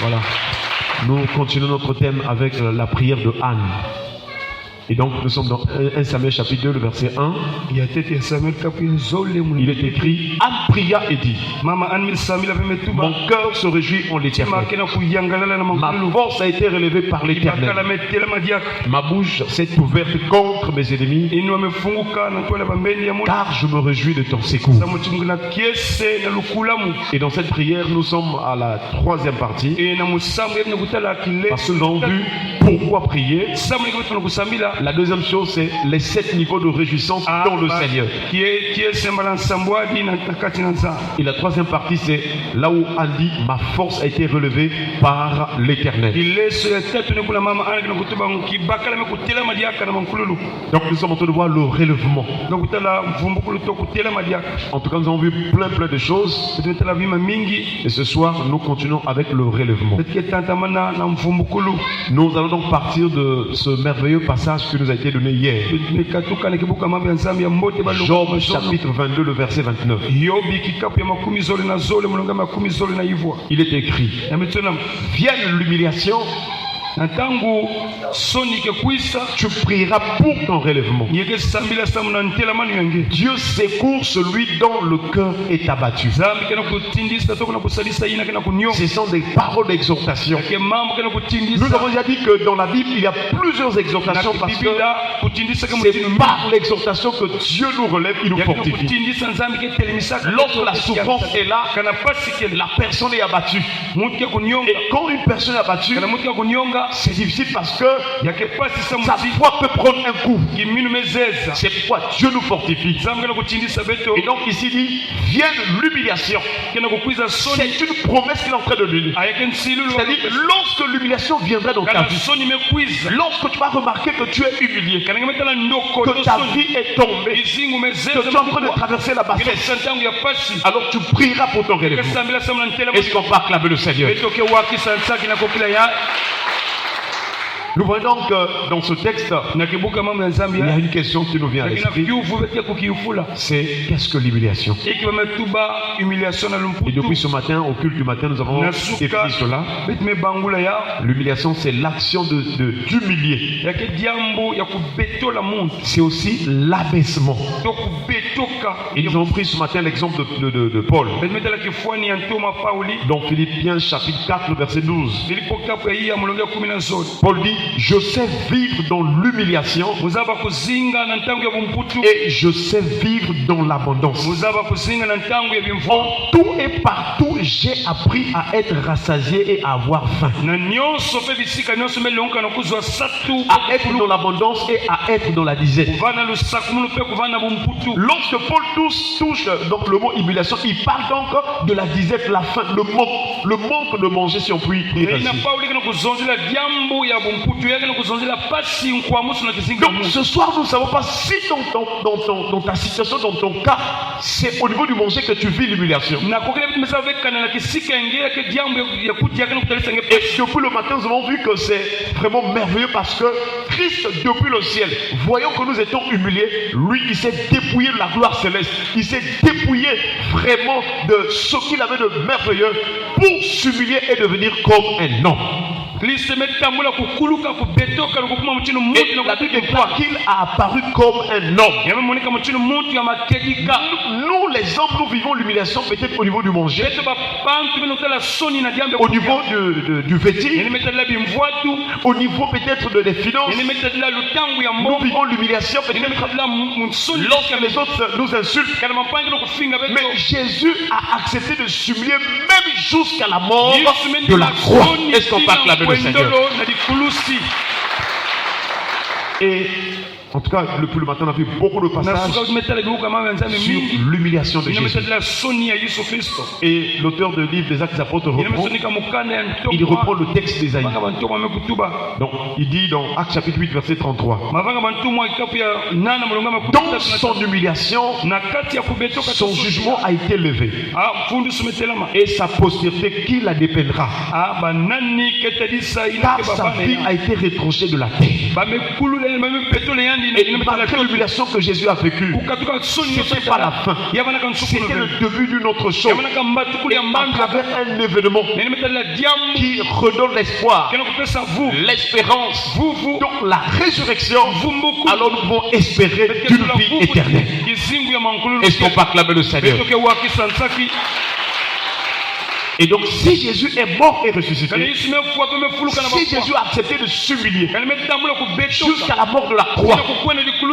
Voilà. Nous continuons notre thème avec la prière de Anne. Et donc nous sommes dans 1 Samuel chapitre 2, le verset 1. Il est écrit, Anne pria et dit, mon cœur se réjouit en l'Éternel. Ma force a été relevée par l'Éternel. Ma bouche s'est ouverte contre mes ennemis, car je me réjouis de ton secours. Et dans cette prière, nous sommes à la troisième partie. Parce que nous avons vu pourquoi prier. La deuxième chose, c'est les 7 niveaux de réjouissance dans le Seigneur. Et la troisième partie, c'est là où Anne dit, ma force a été relevée par l'Éternel. Donc nous sommes en train de voir le relèvement. En tout cas, nous avons vu plein de choses. Et ce soir, nous continuons avec le relèvement. Nous allons donc partir de ce merveilleux passage qui nous a été donné hier. Job chapitre 22, le verset 29. Il est écrit, vienne l'humiliation, tu prieras pour ton relèvement. Dieu secourt celui dont le cœur est abattu. Ce sont des paroles d'exhortation. Nous avons déjà dit que dans la Bible il y a plusieurs exhortations parce que c'est par l'exhortation que Dieu nous relève, il nous fortifie. Lorsque la souffrance est là, la personne est abattue. Et quand une personne est abattue, c'est difficile parce que sa foi peut prendre un coup. C'est pourquoi Dieu nous fortifie. Et donc ici dit, vienne l'humiliation. C'est une promesse qu'il est en train de donner. C'est-à-dire, lorsque l'humiliation viendra dans ta vie, lorsque tu vas remarquer que tu es humilié, que ta vie est tombée, que tu es en train de traverser la bassesse, alors tu prieras pour ton relèvement. Est-ce qu'on peut acclamer le Seigneur? Nous voyons donc dans ce texte, il y a une question qui nous vient à l'esprit. C'est qu'est-ce que l'humiliation? Et depuis ce matin, au culte du matin, nous avons défini cela. L'humiliation, c'est l'action d'humilier. C'est aussi l'abaissement. Et nous avons pris ce matin l'exemple de Paul. Dans Philippiens chapitre 4, le verset 12. Paul dit, je sais vivre dans l'humiliation et je sais vivre dans l'abondance. En tout et partout, j'ai appris à être rassasié et à avoir faim. À être dans l'abondance et à être dans la disette. Lorsque Paul touche donc le mot humiliation, il parle donc de la disette, la faim, le manque de manger, si on peut dire ainsi. Donc ce soir nous ne savons pas si dans ta situation, dans ton cas, c'est au niveau du manger que tu vis l'humiliation. Et depuis le matin nous avons vu que c'est vraiment merveilleux parce que Christ depuis le ciel, voyant que nous étions humiliés, lui il s'est dépouillé de la gloire céleste, il s'est dépouillé vraiment de ce qu'il avait de merveilleux pour s'humilier et devenir comme un homme. Et la Bible déclare qu'il a apparu comme un homme. Nous les hommes, nous vivons l'humiliation peut-être au niveau du manger, au niveau du vêtir, au niveau peut-être des finances. Nous vivons l'humiliation peut-être lorsque les autres nous insultent. Mais Jésus a accepté de s'humilier même jusqu'à la mort de la croix. Est-ce qu'on peut acclamer le Seigneur? Et en tout cas, depuis le matin, on a vu beaucoup de passages sur l'humiliation de Jésus. Et l'auteur du livre des Actes des Apôtres il reprend le texte d'Ésaïe. Donc, il dit dans Actes chapitre 8, verset 33. Dans son humiliation, son jugement a été levé. Et sa postérité, qui la dépendra? Car sa vie a été retranchée de la terre. Et malgré l'humiliation que Jésus a vécue, ce n'était pas la fin. C'était le début d'une autre chose. Et à travers un événement qui redonne l'espoir, l'espérance, donc la résurrection, alors nous pouvons espérer d'une vie éternelle. Est-ce qu'on peut acclamer le Seigneur? Et donc, si Jésus est mort et ressuscité, si Jésus a accepté de s'humilier jusqu'à la mort de la croix,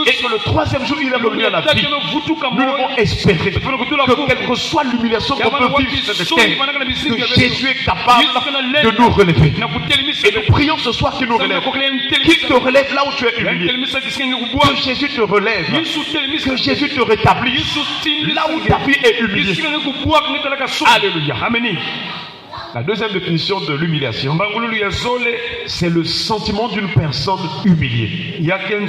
et que le troisième jour il est revenu à la vie, nous devons espérer que quelle que soit l'humiliation qu'on peut vivre sur cette terre, que Jésus est capable de nous relever. Et nous prions ce soir qu'il nous relève. Qu'il te relève là où tu es humilié. Que Jésus te relève. Que Jésus te rétablisse là où ta vie est humiliée. Alléluia. Amen. La deuxième définition de l'humiliation, c'est le sentiment d'une personne humiliée. Il y a des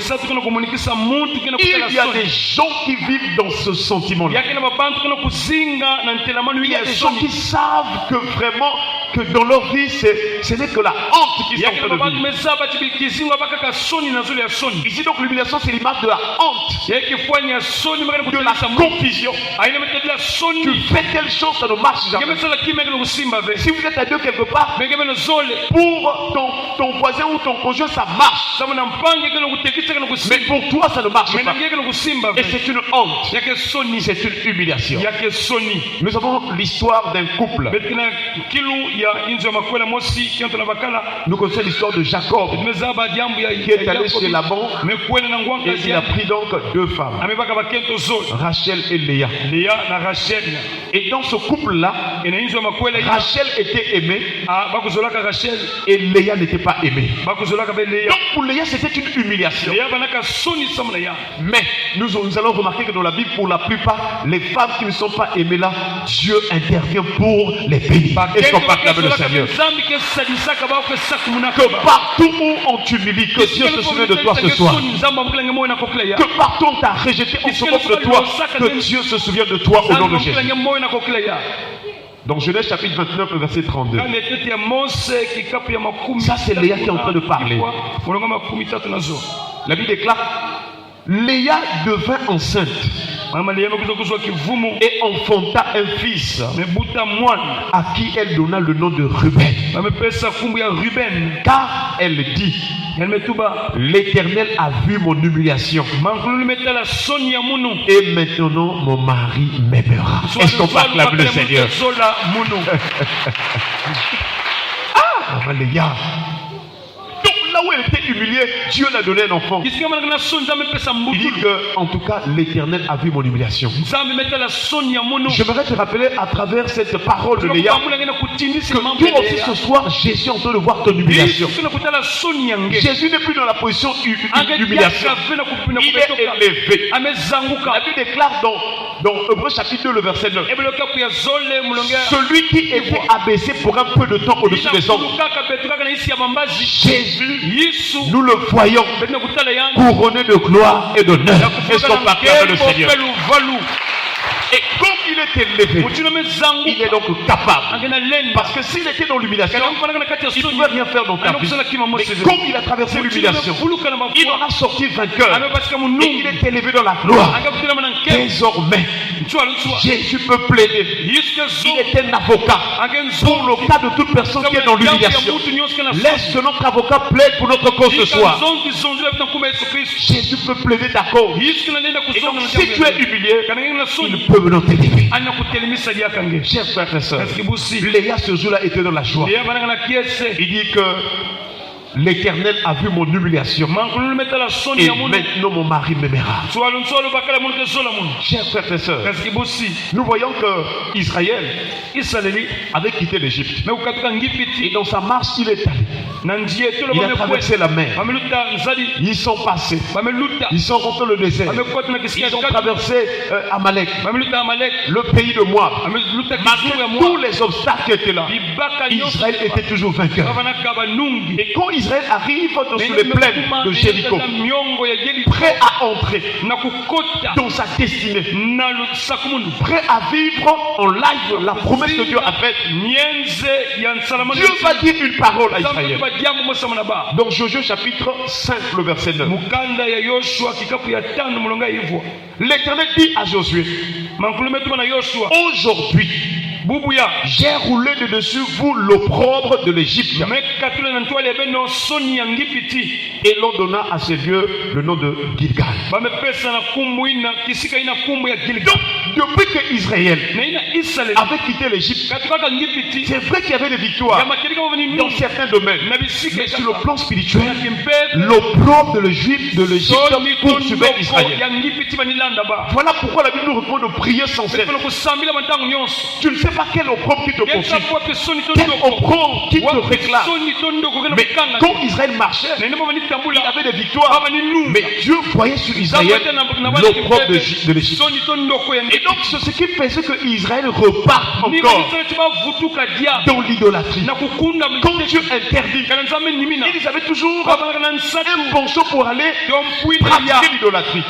gens qui vivent dans ce sentiment-là. Il y a des gens qui savent que vraiment, que dans leur vie, ce n'est que la honte qui sont en train de vivre. Ici donc l'humiliation, c'est l'image de la honte, de la confusion. Tu fais telle chose, ça ne marche jamais. Si vous êtes à deux quelque part, pour ton voisin ou ton conjoint, ça marche. Mais pour toi, ça ne marche pas. Et c'est une honte. C'est une humiliation. Nous avons l'histoire d'un couple. Nous connaissons l'histoire de Jacob qui est allé chez Laban et il a pris donc deux femmes, Rachel et Léa. Et dans ce couple-là, Rachel était aimée et Léa n'était pas aimée. Donc pour Léa, c'était une humiliation. Mais nous allons remarquer que dans la Bible, pour la plupart, les femmes qui ne sont pas aimées là, Dieu intervient pour les bénir. Est-ce qu'on peut acclamer le Seigneur? Que partout où on t'humilie, que Dieu se souvient de toi ce soir. Que partout où on t'a rejeté, on se moque de toi, que Dieu se souvient de toi au nom de Jésus. Donc Genèse chapitre 29, verset 32. Ça c'est Léa qui est en train de parler. La Bible déclare, Léa devint enceinte et enfanta un fils à qui elle donna le nom de Ruben. Car elle dit, l'Éternel a vu mon humiliation et maintenant mon mari m'aimera. Est-ce qu'on peut acclamer le Seigneur? Ah, Léa. Là où elle était humiliée, Dieu l'a donné un enfant. Il dit que, en tout cas, l'Éternel a vu mon humiliation. J'aimerais te rappeler à travers cette parole de Léa que toi aussi ce soir, Jésus est en train de voir ton humiliation. Jésus n'est plus dans la position d'humiliation. Il est élevé. La Bible déclare dans Hébreux chapitre 2, le verset 9. Celui qui était abaissé pour un peu de temps au-dessus des hommes, Jésus, nous le voyons couronné de gloire et d'honneur. Est-ce qu'on peut acclamer le Seigneur? Et comme il est élevé, il est donc capable. Parce que s'il était dans l'humiliation, il ne pouvait rien faire dans ta vie. Mais comme il a traversé l'humiliation, il en a sorti vainqueur. Et il est élevé dans la gloire. Désormais, Jésus peut plaider. Il est un avocat pour le cas de toute personne qui est dans l'humiliation. Laisse que notre avocat plaide pour notre cause ce soir. Jésus peut plaider ta cause. Et donc si tu es humilié, il peut venir t'aider. Chers frères et sœurs, Léa ce jour-là était dans la joie. Il dit que l'Éternel a vu mon humiliation et maintenant mon mari m'aimera. Chers frères et sœurs, nous voyons que Israël avait quitté l'Égypte et dans sa marche il est allé. Il a traversé la mer. Ils sont passés. Ils sont rentrés le désert. Ils ont traversé Amalek, le pays de Moab. Malgré tous les obstacles qui étaient là, Israël était toujours vainqueur. Et quand Israël arrive sur les plaines de Jéricho, prêt à entrer dans sa destinée, prêt à vivre en live la promesse que Dieu a faite, Dieu va dire une parole à Israël. Dans Josué chapitre 5, le verset 9. L'Éternel dit à Josué, aujourd'hui, j'ai roulé de dessus vous l'opprobre de l'Égypte. Et l'on donna à ce lieu le nom de Gilgal. Donc, depuis que Israël avait quitté l'Égypte, c'est vrai qu'il y avait des victoires dans certains domaines. Mais sur le plan spirituel, l'opprobre de l'Égypte poursuivait Israël. Voilà pourquoi la Bible nous recommande de prier sans cesse. Tu ne sais pas quel opprobre qui te poursuit, quel opprobre qui te réclame. Mais quand Israël marchait, il avait des victoires. Mais Dieu voyait sur Israël l'opprobre de l'Égypte. Et donc c'est ce qui faisait que Israël repart encore dans l'idolâtrie. Quand Dieu interdit, ils avaient toujours un penchant pour aller pratiquer l'idolâtrie.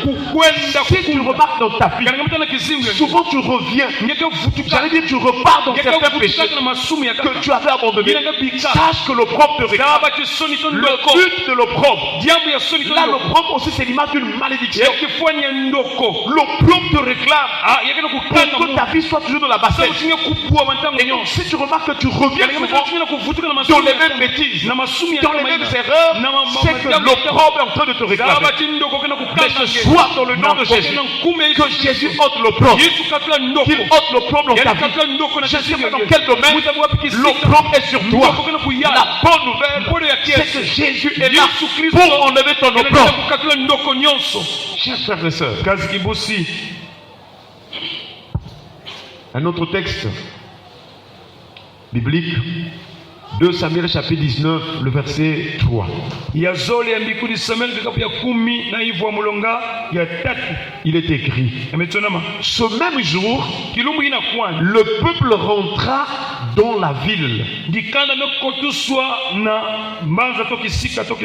Si tu remarques dans ta vie, souvent tu reviens, j'allais dire tu repars dans certains péchés que tu avais abandonnés. Sache que l'opprobre te réclame. Le but de l'opprobre, là l'opprobre aussi c'est l'image d'une malédiction. L'opprobre te réclame pour que ta vie soit toujours dans la bassesse. Et donc si tu remarques que tu reviens souvent dans les mêmes bêtises, dans les mêmes erreurs, c'est que l'opprobre est en train de te réclamer. Mais ce soir dans le nom de Jésus, que Jésus ôte l'opprobre, qu'il ôte l'opprobre dans ta vie. Je ne sais pas dans quel domaine l'opprobre est sur toi. La bonne nouvelle, c'est que Jésus est là pour enlever ton opprobre. Chers frères et sœurs, un autre texte biblique, 2 Samuel chapitre 19, le verset 3. Il est écrit, ce même jour, le peuple rentra dans la ville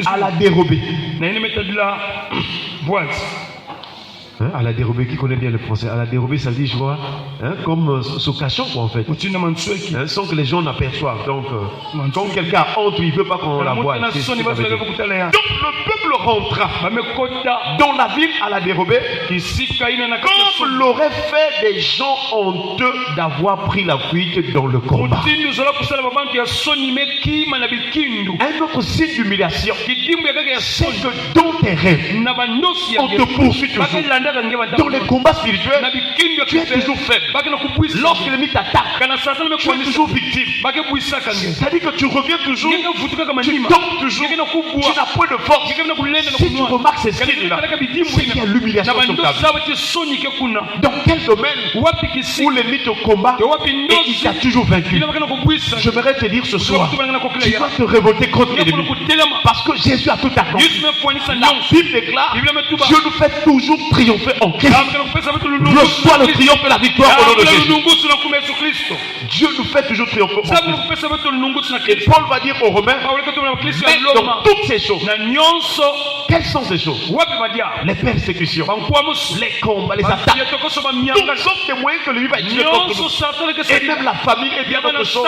à la dérobée. À la dérobée, qui connaît bien le français? À la dérobée, ça dit, je vois, comme se cachant, quoi, en fait. Sans que les gens n'aperçoivent. Donc, quand quelqu'un entre, il ne veut pas qu'on la voie. Donc, le peuple rentra dans la ville à la dérobée, comme l'aurait fait des gens honteux d'avoir pris la fuite dans le combat. Un autre signe d'humiliation, c'est que dans tes rêves, on te poursuit toujours. Dans les combats spirituels, tu es toujours faible. Lorsque l'ennemi t'attaque, tu es toujours victime. C'est-à-dire que tu reviens toujours, tu tombes toujours, tu n'as point de force. Si tu remarques ces signes-là, c'est qu'il y a l'humiliation sur ta vie. Dans quel domaine où l'ennemi te combat et il t'a toujours vaincu? J'aimerais te dire ce soir, tu dois te révolter contre l'ennemi. Parce que Jésus a tout accompli. La Bible déclare, Dieu nous fait toujours triompher en Christ. Reçois le triomphe et la victoire au nom de Jésus. Dieu nous fait toujours triompher en Christ. Et Paul va dire aux Romains, mais dans toutes ces choses, quelles sont ces choses? Les persécutions, les combats, les attaques, toutes sortes de moyens que lui va utiliser contre nous. Et même la famille est bien autre chose.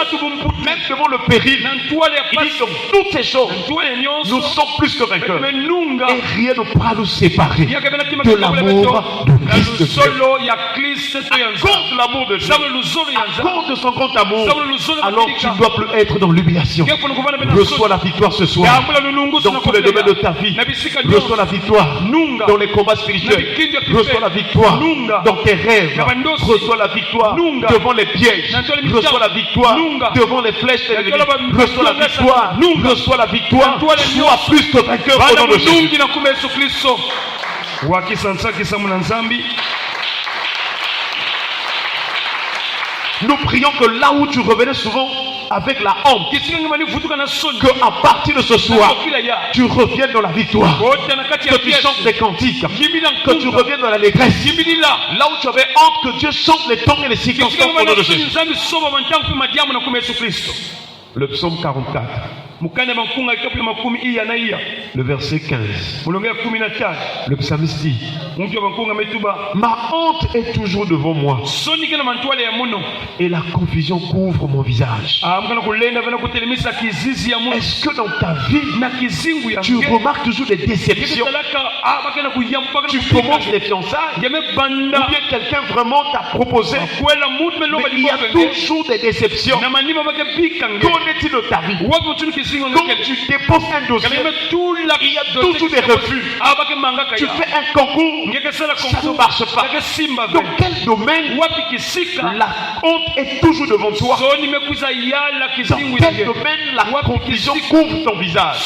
Même devant le péril, il dit dans toutes ces choses, nous sommes plus que vainqueurs. Et rien ne pourra nous séparer de l'amour de Christ de Dieu. À cause de l'amour de Dieu, à cause de son grand amour, alors tu ne dois plus être dans l'humiliation. Reçois la victoire ce soir dans tous les domaines de ta vie. Reçois la victoire dans les combats spirituels. Reçois la victoire dans tes rêves. Reçois la victoire devant les pièges. Reçois la victoire devant les flèches de l'ennemi. Reçois la victoire. Reçois la victoire. Sois plus que vainqueur au nom de Jésus. Nous prions que là où tu revenais souvent avec la honte, qu'à partir de ce soir, tu reviennes dans la victoire, que tu chantes des cantiques, que tu reviennes dans l'allégresse. Là où tu avais honte, que Dieu chante les temps et les circonstances au nom de Jésus. Le psaume 44. Le verset 15. Le psalmiste dit, ma honte est toujours devant moi et la confusion couvre mon visage. Est-ce que dans ta vie, tu remarques toujours des déceptions? Tu commences les fiançailles, ou bien quelqu'un vraiment t'a proposé, mais il y a toujours des déceptions. Qu'en est-il de ta vie? Quand tu déposes un dossier, il y a toujours des refus. Tu fais un concours, ça ne marche pas. Dans quel domaine la honte est toujours devant toi? Dans quel domaine la confusion couvre ton visage?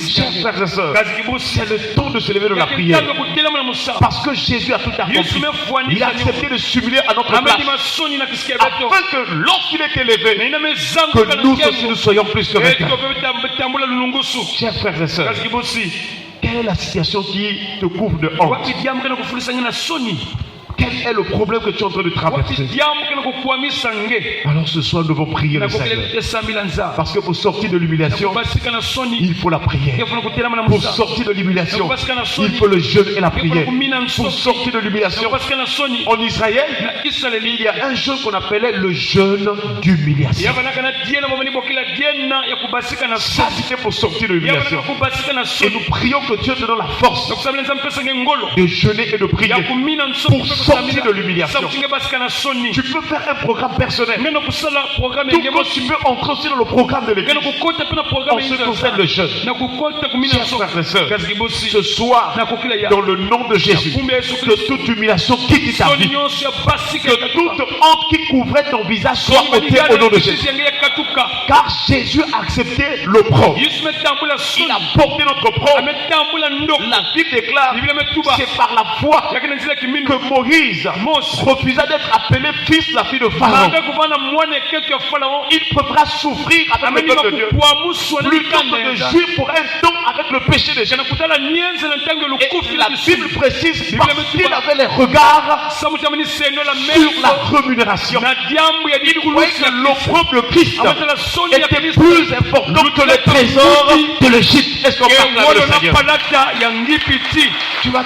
Chers frères et sœurs, c'est le temps de se lever de la prière. Parce que Jésus a tout accompli. Il a accepté de s'humilier à notre place, afin que lorsqu'il est élevé, que nous aussi nous soyons plus que vainqueurs. Chers frères et sœurs, quelle est la situation qui te couvre de honte? Quel est le problème que tu es en train de traverser? Alors ce soir, nous devons prier le Seigneur. Parce que pour sortir de l'humiliation, il faut la prière. Pour sortir de l'humiliation, il faut le jeûne et la prière. Pour sortir de l'humiliation, en Israël, il y a un jeûne qu'on appelait le jeûne d'humiliation. Ça, c'était pour sortir de l'humiliation. Et nous prions que Dieu te donne la force de jeûner et de prier pour sortir de l'humiliation. Tu peux faire un programme personnel. Tout comme tu peux entrer aussi dans le programme de l'Église en ce qui concerne le jeûne. Chers frères et sœurs, ce soir, dans le nom de Jésus, que toute humiliation quitte ta vie, que toute honte qui couvrait ton visage soit ôtée au nom de Jésus. Car Jésus a accepté l'opprobre. Il a porté notre opprobre. La Bible déclare, c'est par la foi que Moïse refusa d'être appelé fils de la fille de Pharaon. Il préféra souffrir avec le peuple de Dieu plutôt que de jouir pour un temps avec le péché des gens. Et la Bible précise parce qu'il avait les regards sur la rémunération. Il voyait que l'opprobre de Christ était plus important que les trésors de l'Égypte. Est-ce qu'on parle de Seigneur? Tu vas